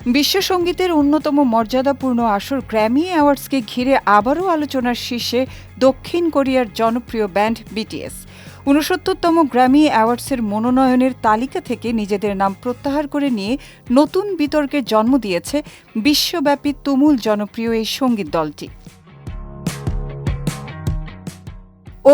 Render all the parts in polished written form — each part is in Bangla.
বিশ্ব সঙ্গীতের অন্যতম মর্যাদাপূর্ণ আসর গ্র্যামি অ্যাওয়ার্ডসকে ঘিরে আবারও আলোচনার শীর্ষে দক্ষিণ কোরিয়ার জনপ্রিয় ব্যান্ড বিটিএস। ৬৯তম গ্র্যামি অ্যাওয়ার্ডসের মনোনয়নের তালিকা থেকে নিজেদের নাম প্রত্যাহার করে নিয়ে নতুন বিতর্কের জন্ম দিয়েছে বিশ্বব্যাপী তুমুল জনপ্রিয় এই সঙ্গীত দলটি।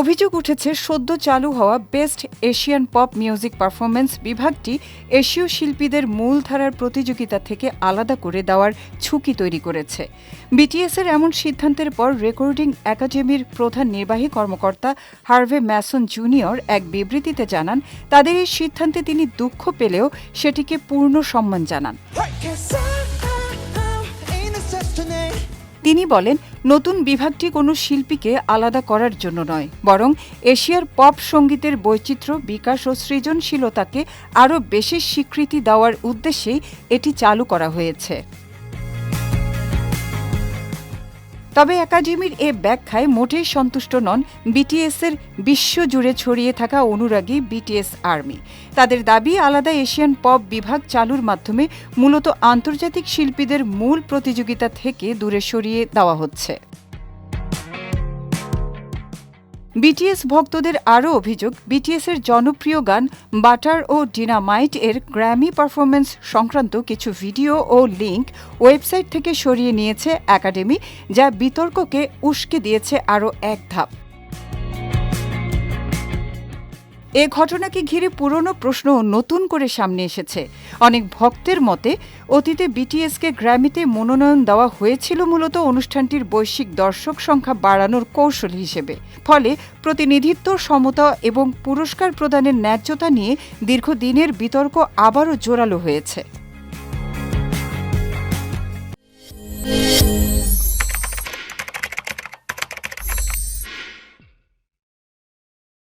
অভিযোগ উঠেছে সদ্য চালু হওয়া best Asian pop music performance বিভাগটি এশীয় শিল্পীদের মূলধারার প্রতিযোগিতা থেকে আলাদা করে দেওয়ার ঝুঁকি তৈরি করেছে। বিটিএসের এমন সিদ্ধান্তের পর রেকর্ডিং একাডেমির প্রধান নির্বাহী কর্মকর্তা হার্ভে ম্যাসন জুনিয়র এক বিবৃতিতে জানান, তাদের এই সিদ্ধান্তে তিনি দুঃখ পেলেও সেটিকে পূর্ণ সম্মান জানান। তিনি বলেন, নতুন বিভাগটি কোনো শিল্পীকে আলাদা করার জন্য নয়, বরং এশিয়ার পপ সঙ্গীতের বৈচিত্র্য, বিকাশ ও সৃজনশীলতাকে আরও বেশি স্বীকৃতি দেওয়ার উদ্দেশ্যেই এটি চালু করা হয়েছে। তবে একাডেমির এ ব্যাখ্যায় মোটেই সন্তুষ্ট নন বিটিএসের বিশ্বজুড়ে ছড়িয়ে থাকা অনুরাগী বিটিএস আর্মি। তাদের দাবি, আলাদা এশিয়ান পপ বিভাগ চালুর মাধ্যমে মূলত আন্তর্জাতিক শিল্পীদের মূল প্রতিযোগিতা থেকে দূরে সরিয়ে দেওয়া হচ্ছে। বিটিএস ভক্তদের আরও অভিযোগ, বিটিএসের জনপ্রিয় গান বাটার ও ডিনামাইট এর গ্র্যামি পারফরমেন্স সংক্রান্ত কিছু ভিডিও ও লিঙ্ক ওয়েবসাইট থেকে সরিয়ে নিয়েছে একাডেমি, যা বিতর্ককে উস্কে দিয়েছে আরও এক ধাপ। এ ঘটনাকে ঘিরে পুরনো প্রশ্ন নতুন করে সামনে এসেছে। অনেক ভক্তের মতে, অতীতে বিটিএসকে গ্র্যামিতে মনোনয়ন দেওয়া হয়েছিল মূলত অনুষ্ঠানটির বৈশ্বিক দর্শক সংখ্যা বাড়ানোর কৌশল হিসেবে। ফলে প্রতিনিধিত্ব, সমতা এবং পুরস্কার প্রদানের ন্যায্যতা নিয়ে দীর্ঘদিনের বিতর্ক আবারও জোরালো হয়েছে।